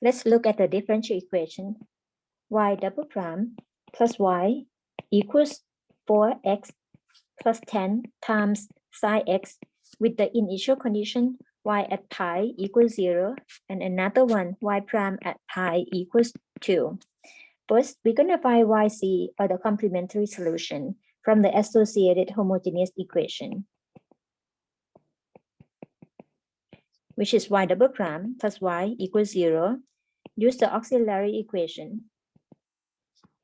Let's look at the differential equation. Y double prime plus y equals 4x plus 10 times psi x with the initial condition y at pi equals 0 and another one y prime at pi equals 2. First, we're going to find yc, or the complementary solution, from the associated homogeneous equation, which is y double prime plus y equals 0. Use the auxiliary equation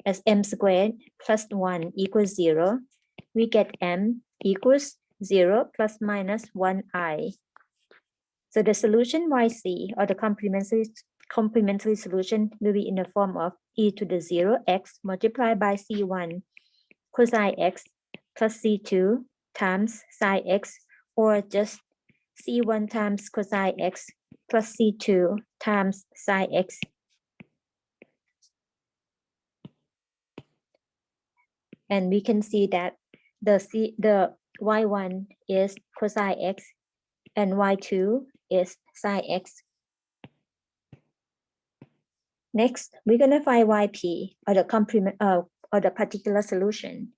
as m squared plus 1 equals 0. We get m equals 0 plus minus 1i. So the solution yc, or the complementary solution, will be in the form of e to the 0x multiplied by c1 cosine x plus c2 times sine x, or just c1 times cosine x plus c2 times sine x. And we can see that the y1 is cosine x and y2 is sine x. Next, we're going to find yp, or the complement or the particular solution.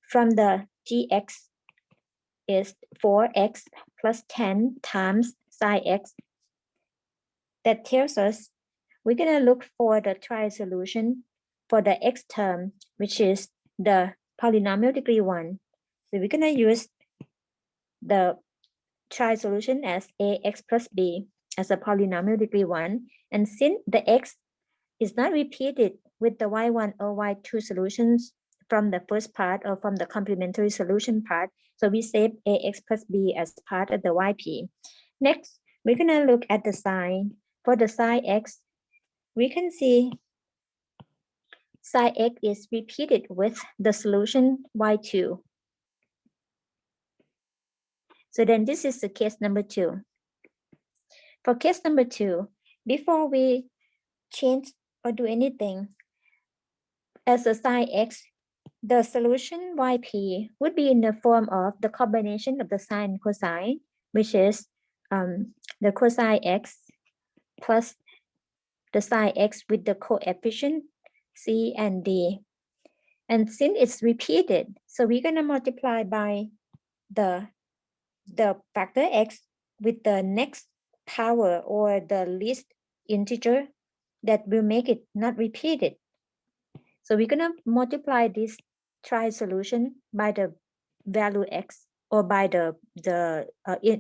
From the gx is 4x plus 10 times sine x. That tells us we're going to look for the tri-solution for the x term, which is the polynomial degree 1. So we're going to use the tri-solution as ax plus b as a polynomial degree 1. And since the x is not repeated with the y1 or y2 solutions from the first part or from the complementary solution part, so we save ax plus b as part of the yp. Next, we're going to look at the sign. For the sine x, we can see sine x is repeated with the solution y2. So then this is the case number 2. For case number 2, before we change or do anything, as a sine x, the solution yp would be in the form of the combination of the sine and cosine, which is the cosine x plus the sine x with the coefficient c and d. And since it's repeated, so we're going to multiply by the factor x with the next power, or the least integer that will make it not repeated. So we're going to multiply this tri-solution by the value x, or by the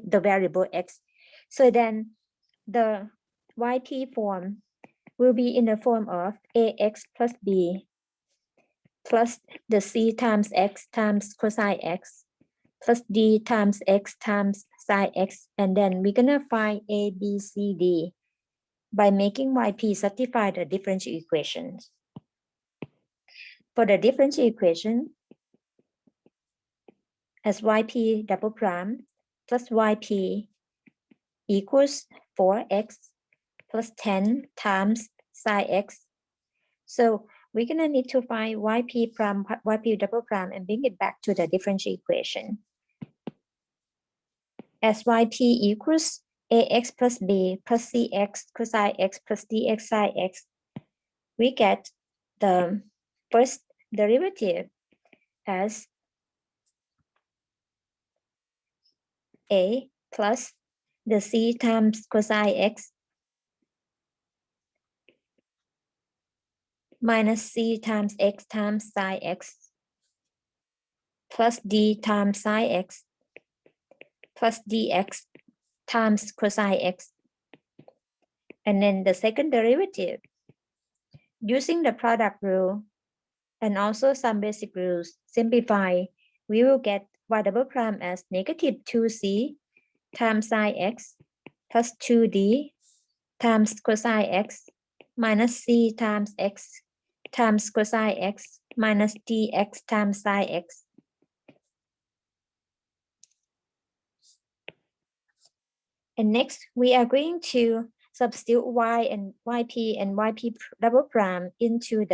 variable x. So then the yp form will be in the form of ax plus b plus the c times x times cosine x plus d times x times sine x. And then we're going to find a, b, c, d by making yp satisfy the differential equations. For the differential equation, as yp double prime plus yp equals 4x plus 10 times sine x. So we're going to need to find yp prime, yp double prime, and bring it back to the differential equation. As yp equals ax plus b plus cx cosine x plus dx sine x, we get the first derivative as a plus the c times cosine x minus c times x times sine x plus d times sine x plus dx times cosine x. And then the second derivative, using the product rule and also some basic rules, simplify, we will get y double prime as negative 2c times sine x plus 2d times cosine x minus c times x times cosine x minus dx times sine x. And next, we are going to substitute y and yp double prime into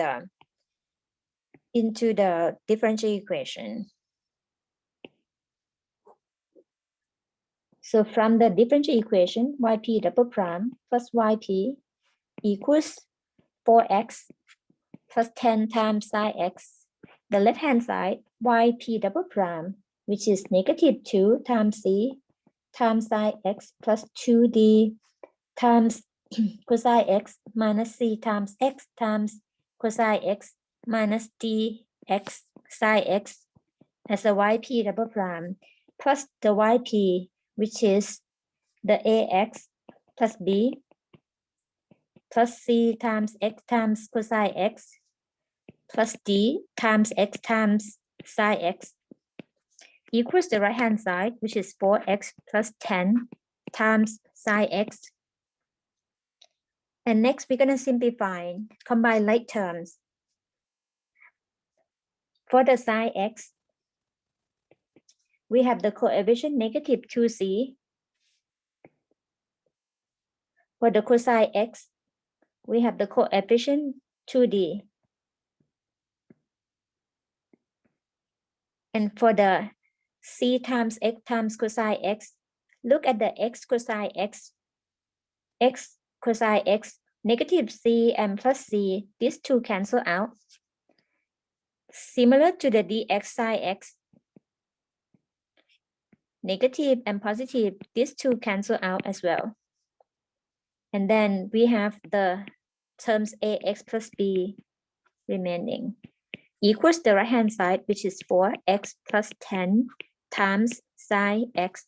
the differential equation. So from the differential equation, yp double prime plus yp equals 4x plus 10 times psi x. The left-hand side, yp double prime, which is negative 2 times c times psi x plus 2d times cosine x minus c times x times cosine x minus dx psi x as a yp double prime plus the yp, which is the ax plus b plus c times x times cosine x plus d times x times psi x equals the right-hand side, which is 4x plus 10 times psi x. And next, we're going to simplify, combine like terms. For the psi x, we have the coefficient negative 2c. For the cosine x, we have the coefficient 2d. And for the c times x times cosine x, look at the x cosine x, negative c and plus c, these two cancel out. Similar to the dx psi x, negative and positive, these two cancel out as well. And then we have the terms ax plus b remaining equals the right-hand side, which is 4x plus 10 times psi x.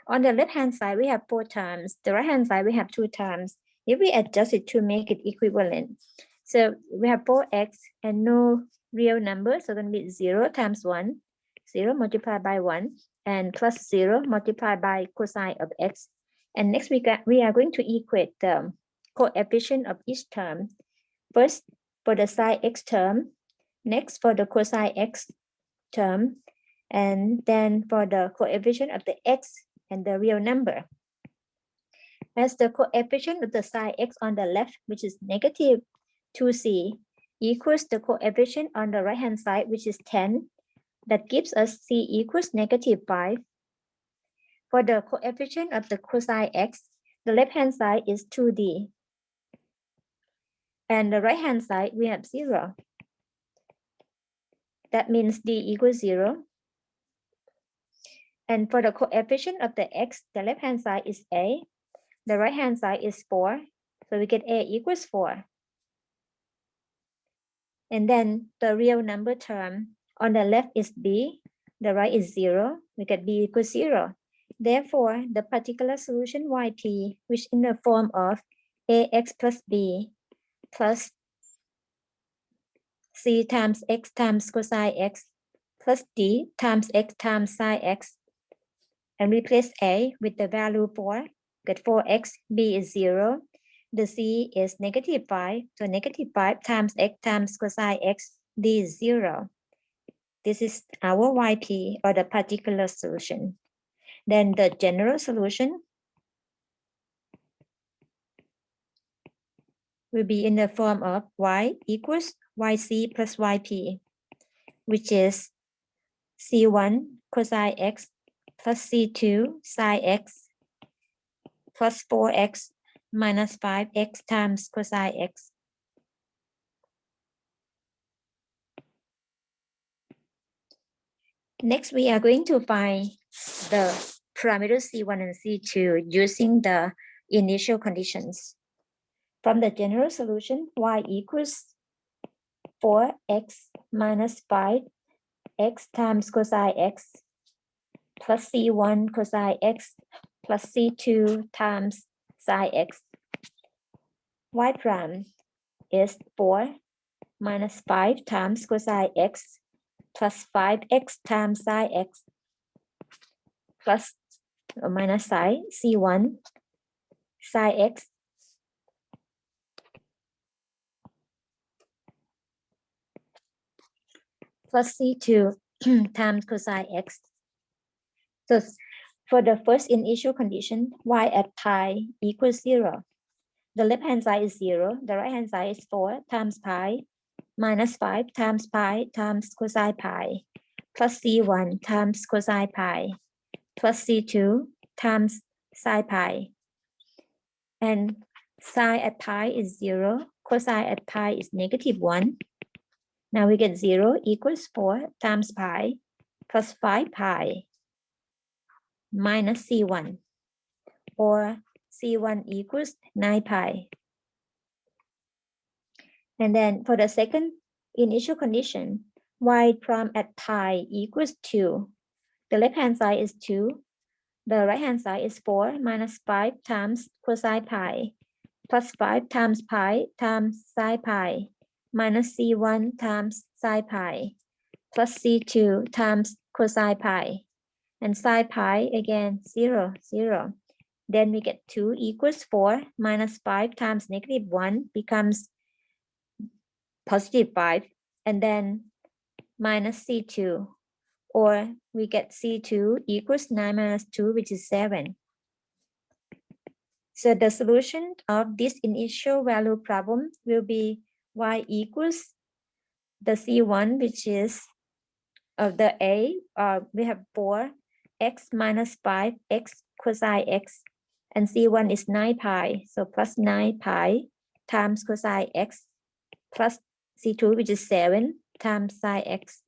On the left-hand side, we have 4 terms. The right-hand side, we have 2 terms. If we adjust it to make it equivalent, so we have 4x and no real number, so going to be 0 times 1, 0 multiplied by 1, and plus 0 multiplied by cosine of x. And next we are going to equate the coefficient of each term. First for the psi x term, next for the cosine x term, and then for the coefficient of the x and the real number. As the coefficient of the psi x on the left, which is negative 2c, equals the coefficient on the right-hand side, which is 10. That gives us c equals negative 5. For the coefficient of the cosine x, the left-hand side is 2d. And the right-hand side, we have 0. That means d equals 0. And for the coefficient of the x, the left-hand side is a. The right-hand side is 4. So we get a equals 4. And then the real number term on the left is b. The right is 0. We get b equals 0. Therefore, the particular solution yp, which in the form of ax plus b plus c times x times cosine x plus d times x times sine x, and replace a with the value 4, get 4x, b is 0, the c is negative 5, so negative 5 times x times cosine x, d is 0. This is our yp, or the particular solution. Then the general solution will be in the form of y equals yc plus yp, which is c1 cosine x plus c2 sine x plus 4x minus 5x times cosine x. Next, we are going to find the parameters c1 and c2 using the initial conditions. From the general solution, y equals 4x minus 5x times cosine x plus c1 cosine x plus c2 times sine x. Y prime is 4 minus 5 times cosine x plus 5x times sine x plus or minus sine c1 sine x plus c2 times cosine x. So for the first initial condition, y at pi equals 0. The left-hand side is 0. The right-hand side is 4 times pi minus 5 times pi times cosine pi plus c1 times cosine pi plus c2 times sine pi. And Sine at pi is 0. Cosine at pi is -1. Now we get 0 equals 4 times pi plus 5 pi minus C1, or C1 equals 9 pi. And then for the second initial condition, y prime at pi equals 2. The left-hand side is 2. The right-hand side is 4 minus 5 times cosine pi plus 5 times pi times sine pi minus C1 times sine pi plus C2 times cosine pi. And sine pi again 0, 0. Then we get 2 equals 4 minus 5 times -1 becomes +5, and then minus C2, or we get C2 equals 9 minus 2, which is 7. So the solution of this initial value problem will be y equals the C1, which is of the A, we have 4 x minus 5 x cosine x, and C1 is 9 pi, so plus 9 pi times cosine x plus C2, which is 7 times sine x